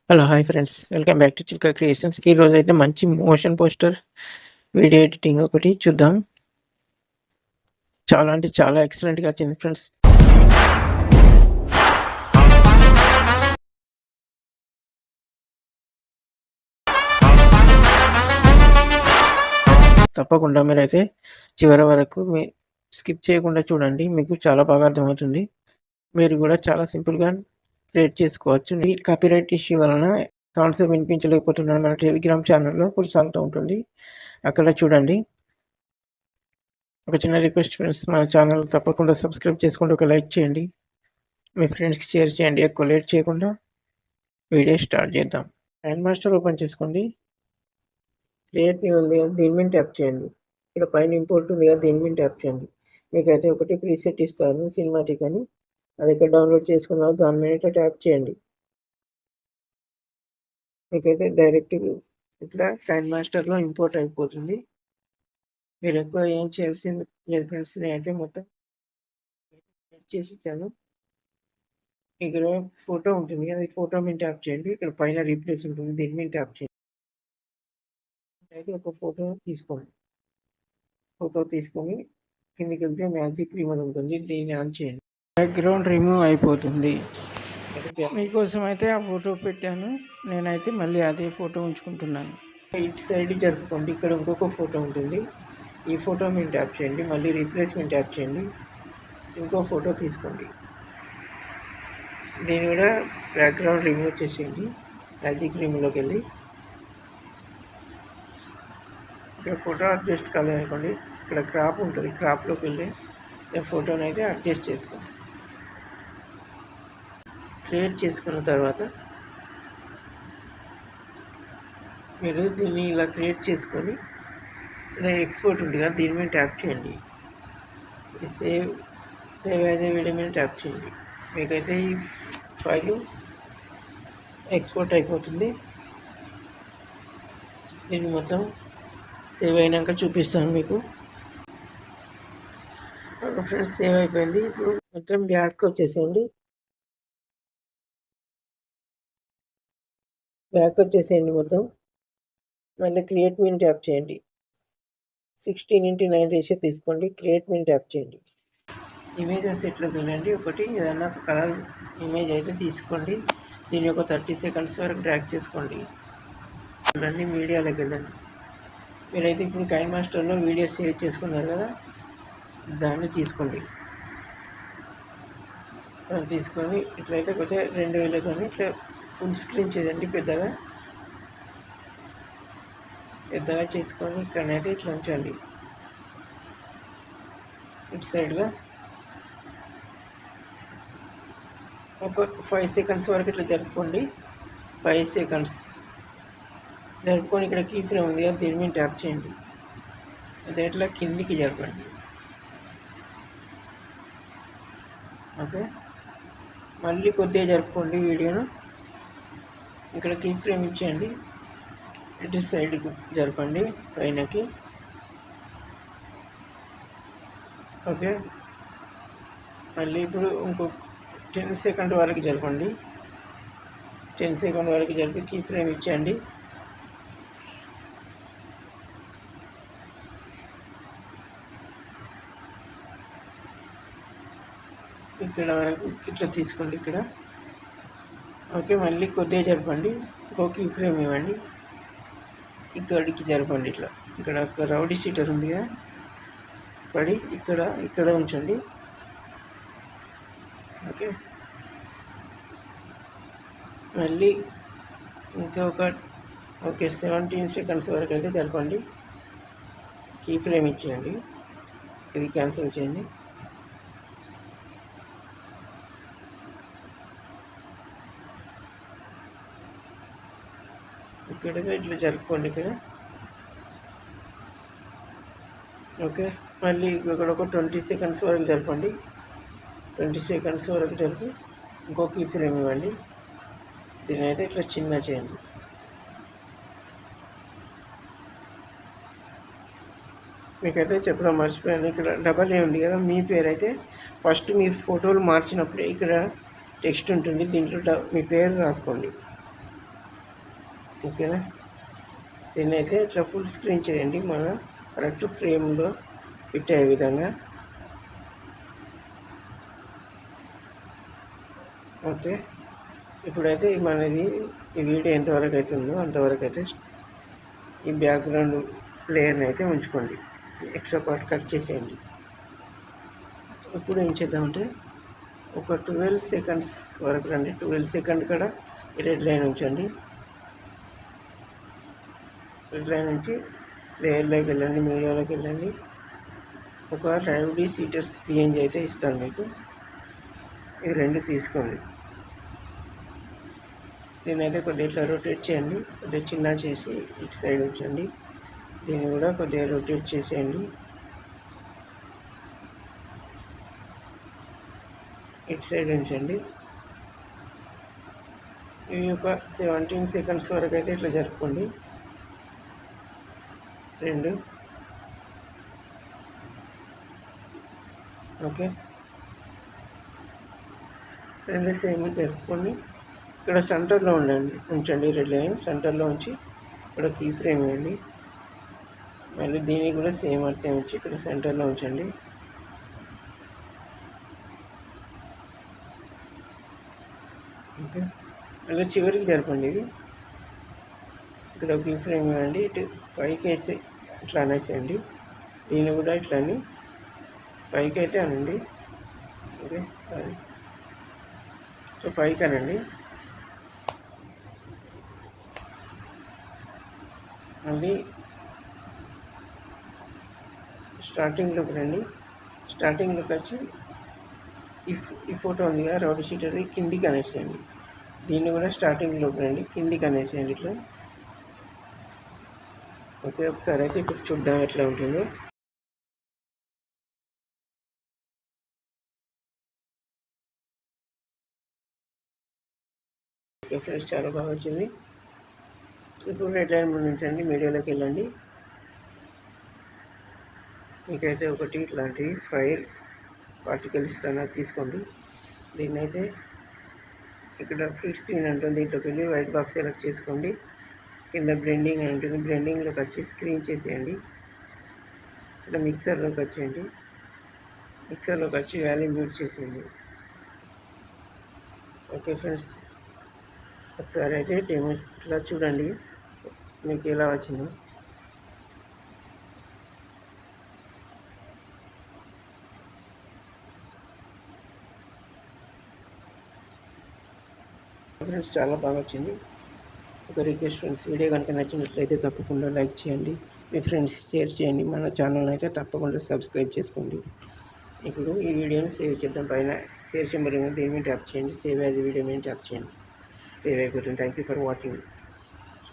Hello hi friends, welcome back to Chilka creations. ఈరోజు అయితే మంచి మోషన్ పోస్టర్ వీడియో ఎడిటింగ్ ఒకటి చూద్దాం. చాలా అంటే చాలా ఎక్సలెంట్గా వచ్చింది ఫ్రెండ్స్. తప్పకుండా మీరైతే చివరి వరకు స్కిప్ చేయకుండా చూడండి, మీకు చాలా బాగా అర్థమవుతుంది. మీరు కూడా చాలా సింపుల్గా క్రియేట్ చేసుకోవచ్చు. ఈ కాపీరైట్ ఇష్యూ వలన సౌండ్స్ వినిపించలేకపోతున్నాను. మన టెలిగ్రామ్ ఛానల్లో కొనసాగుతూ ఉంటుంది, అక్కడ చూడండి. ఒక చిన్న రిక్వెస్ట్ ఫ్రెండ్స్, మన ఛానల్ తప్పకుండా సబ్స్క్రైబ్ చేసుకోండి, ఒక లైక్ చేయండి, మీ ఫ్రెండ్స్కి షేర్ చేయండి. ఎక్కువ లేట్ చేయకుండా వీడియో స్టార్ట్ చేద్దాం. కైన్ మాస్టర్ ఓపెన్ చేసుకోండి. క్రియేట్ న్యూ ఉంది కదా, దీని మీద ట్యాప్ చేయండి. ఇక్కడ పైన ఇంపోర్ట్ ఉంది కదా, దీని మీద ట్యాప్ చేయండి. మీకైతే ఒకటి ప్రీసెట్ ఇస్తాను, సినిమాటిక్ అని. అది ఇక్కడ డౌన్లోడ్ చేసుకున్నాను, దాని మీద ట్యాప్ చేయండి. మీకైతే డైరెక్ట్ ఇట్లా కైన్ మాస్టర్లో ఇంపోర్ట్ అయిపోతుంది. మీరు ఎక్కువ ఏం చేయాల్సింది లేదు ఫ్రెండ్స్. నేనైతే మొత్తం చేసి ఇచ్చాను. ఇక్కడ ఫోటో ఉంటుంది కదా, ఫోటో మీద ట్యాప్ చేయండి. ఇక్కడ పైన రీప్లేస్ ఉంటుంది, దీని మీద ట్యాప్ చేయండి. అయితే ఒక ఫోటో తీసుకోండి. ఫోటో తీసుకొని కిందికి వెళ్తే మ్యాజిక్ రిమూవ్ ఉంటుంది, దీన్ని ఆన్ చేయండి. బ్యాక్గ్రౌండ్ రిమూవ్ అయిపోతుంది. మీకోసం అయితే ఆ ఫోటో పెట్టాను, నేనైతే మళ్ళీ అదే ఫోటో ఉంచుకుంటున్నాను. ఇటు సైడ్ జరుపుకోండి. ఇక్కడ ఇంకొక ఫోటో ఉంటుంది, ఈ ఫోటో మీద ట్యాప్ చేయండి. మళ్ళీ రీప్లేస్మెంట్ ట్యాప్ చేయండి, ఇంకో ఫోటో తీసుకోండి. దీన్ని కూడా బ్యాక్గ్రౌండ్ రిమూవ్ చేసేయండి. మ్యాజిక్ రిమూవ్లోకి వెళ్ళి ఇక్కడ ఫోటో అడ్జస్ట్ కాలేదనుకోండి, ఇక్కడ క్రాప్ ఉంటుంది, క్రాప్లోకి వెళ్ళి ఫోటోని అయితే అడ్జస్ట్ చేసుకోండి. క్రియేట్ చేసుకున్న తర్వాత మీరు దీన్ని ఇలా క్రియేట్ చేసుకొని ఇలా ఎక్స్పోర్ట్ ఉంది కదా, దీని మీద ట్యాప్ చేయండి. సేవ్ యాజ్ ఏ వీడియో మీద ట్యాప్ చేయండి. మీకైతే ఈ ఫైలు ఎక్స్పోర్ట్ అయిపోతుంది. దీన్ని మొత్తం సేవ్ అయినాక చూపిస్తాను మీకు. ఫ్రెండ్స్, సేవ్ అయిపోయింది. ఇప్పుడు మొత్తం బ్యాక్ వచ్చేసేయండి. మొత్తం మళ్ళీ క్రియేట్ మీద ట్యాప్ చేయండి. 16:9 రేషియో తీసుకోండి. క్రియేట్ మీద ట్యాప్ చేయండి. ఇమేజెస్ ఎట్లోకి వెళ్ళండి. ఒకటి ఏదన్నా కలర్ ఇమేజ్ అయితే తీసుకోండి. దీన్ని ఒక 30 సెకండ్స్ వరకు డ్రాగ్ చేసుకోండి. అన్నీ మీడియాలోకి వెళ్ళండి. మీరైతే ఇప్పుడు కైన్ మాస్టర్లో వీడియో సేవ్ చేసుకున్నారు కదా, దాన్ని తీసుకోండి. తీసుకొని ఇట్లయితే కొంచెం 2000తో ఇట్లా ఫుల్ స్క్రీన్ చేయండి. పెద్దగా చేసుకొని ఇక్కడనైతే ఇట్లా ఉంచండి. ఇటు సైడ్గా ఒక 5 సెకండ్స్ వరకు ఇట్లా జరుపుకోండి. 5 సెకండ్స్ జరుపుకొని ఇక్కడ కీ ఫ్రేమ్ ఉంది కదా, దీని మీద ట్యాప్ చేయండి. అదే ఇట్లా కిందికి జరపండి. ఓకే, మళ్ళీ కొద్దిగా జరుపుకోండి వీడియోను. ఇక్కడ కీ ఫ్రేమ్ ఇచ్చేయండి, ఇటు సైడ్కి జరపండి పైనకి. ఓకే, మళ్ళీ ఇప్పుడు ఇంకొక 10 సెకండ్ వరకు జరపండి. 10 సెకండ్ వరకు జరిపి కీ ఫ్రేమ్ ఇచ్చేయండి. ఇక్కడ వరకు ఇట్లా తీసుకోండి ఇక్కడ. ఓకే, మళ్ళీ కొద్దిగా జరపండి. ఇంకో కీ ఫ్రేమ్ ఇవ్వండి, ఇక్కడికి జరపండి. ఇట్లా ఇక్కడ ఒక రౌడీ షీటర్ ఉంది కదా, పడి ఇక్కడ ఉంచండి. ఓకే, మళ్ళీ ఇంకా 17 సెకండ్స్ వరకు అయితే జరపండి. కీ ఫ్రేమ్ ఇచ్చేయండి, ఇది క్యాన్సిల్ చేయండి. ఇక్కడ ఇట్లా జరుపుకోండి ఇక్కడ. ఓకే, మళ్ళీ ఇక్కడ ఒక 20 సెకండ్స్ వరకు జరపండి. 20 సెకండ్స్ వరకు జరిపి ఇంకో కీ ఫ్రేమ్ ఇవ్వండి. దీని అయితే ఇట్లా చిన్న చేయండి. మీకైతే చెప్పడం మర్చిపోయాను, ఇక్కడ డబల్ ఏ ఉంది కదా, మీ పేరు అయితే ఫస్ట్ మీ ఫోటోలు మార్చినప్పుడే ఇక్కడ టెక్స్ట్ ఉంటుంది, దీంట్లో మీ పేరు రాసుకోండి. ఓకేనా. దీన్ని అయితే ఇట్లా ఫుల్ స్క్రీన్ చేయండి, మన కరెక్ట్ ఫ్రేమ్లో పెట్టే విధంగా. ఓకే, ఇప్పుడైతే మనది ఈ వీడియో ఎంతవరకు అయితే ఉందో అంతవరకు అయితే ఈ బ్యాక్గ్రౌండ్ లేయర్ని అయితే ఉంచుకోండి, ఎక్స్ట్రా పార్ట్ కట్ చేసేయండి. ఇప్పుడు ఏం చేద్దామంటే ఒక 12 సెకండ్స్ వరకు రండి. 12 సెకండ్ కూడా రెడ్ లైన్ ఉంచండి. రెడ్ లైన్ నుంచి లేయర్లోకి వెళ్ళండి, మీడియాలోకి వెళ్ళండి. ఒక 5D సీటర్స్ PNG అయితే ఇస్తాను మీకు, ఇవి రెండు తీసుకోండి. దీన్ని అయితే కొద్దిగా ఇట్లా రొటేట్ చేయండి, కొద్దిగా చిన్న చేసి ఇటు సైడ్ ఉంచండి. దీన్ని కూడా కొద్దిగా రొటేట్ చేసేయండి, ఇటు సైడ్ ఉంచండి. ఇవి ఒక 17 సెకండ్స్ వరకు అయితే ఇట్లా జరుపుకోండి. రెండు ఓకే, రెండు సేమ్ జరుపుకోండి. ఇక్కడ సెంటర్లో ఉంచండి, రెడ్ లైన్ సెంటర్లో ఉంచి ఇక్కడ కీ ఫ్రేమ్ వేయండి. మళ్ళీ దీన్ని కూడా సేమ్ అట్నే ఉంచి ఇక్కడ సెంటర్లో ఉంచండి. ఓకే, మళ్ళీ చివరికి జరపండి. ఇది ఇక్కడ కీ ఫ్రేమ్ వేయండి, ఇటు పైకి వేసి ఇట్లా అనేసేయండి. దీన్ని కూడా ఇట్లా అని పైకి అయితే అనండి. ఓకే, సారీ, సో పైకి అనండి. మళ్ళీ స్టార్టింగ్లోకి రండి. స్టార్టింగ్లోకి వచ్చి ఈ ఫోటో ఉంది కదా రౌడీ షీటర్, కిందికి అనేసేయండి. దీన్ని కూడా స్టార్టింగ్లోకి రండి, కిందికి అనేసేయండి ఇట్లా. ఓకే, ఒకసారి అయితే ఇప్పుడు చూద్దాం ఎట్లా ఉంటుందో. ఓకే ఫ్రెండ్స్, చాలా బాగా వచ్చింది. ఇప్పుడు రెడ్ లైన్ ఉంచండి, మీడియాలోకి వెళ్ళండి. మీకైతే ఒకటి ఇట్లాంటి ఫైర్ పార్టికల్ ఇస్తాను, తీసుకోండి. దీన్ని అయితే ఇక్కడ ఫుల్ స్క్రీన్ ఉంటుంది, దీంట్లోకి వెళ్ళి వైట్ బాక్స్ సెలెక్ట్ చేసుకోండి. కింద బ్లెండింగ్ అని ఉంటుంది, బ్లెండింగ్లోకి వచ్చి స్క్రీన్ చేసేయండి. ఇక్కడ మిక్సర్లోకి వచ్చేయండి, మిక్సర్లోకి వచ్చి వ్యాల్యూ మ్యూట్ చేసేయండి. ఓకే ఫ్రెండ్స్, ఒకసారి అయితే డెమో ఇట్లా చూడండి మీకు ఎలా వచ్చిందో. ఫ్రెండ్స్, చాలా బాగా వచ్చింది. ఒక రిక్వెస్ట్ ఫ్రెండ్స్, వీడియో కనుక నచ్చినట్లయితే తప్పకుండా లైక్ చేయండి, మీ ఫ్రెండ్స్ షేర్ చేయండి, మన ఛానల్ అయితే తప్పకుండా సబ్స్క్రైబ్ చేసుకోండి. ఇప్పుడు ఈ వీడియోని సేవ్ చేద్దాం. పైన షేర్ సింబల్ దీని మీద ట్యాప్ చేయండి, సేవ్ యాజ్ వీడియో మీద ట్యాప్ చేయండి, సేవ్ అయిపోతుంది. Thank you for watching.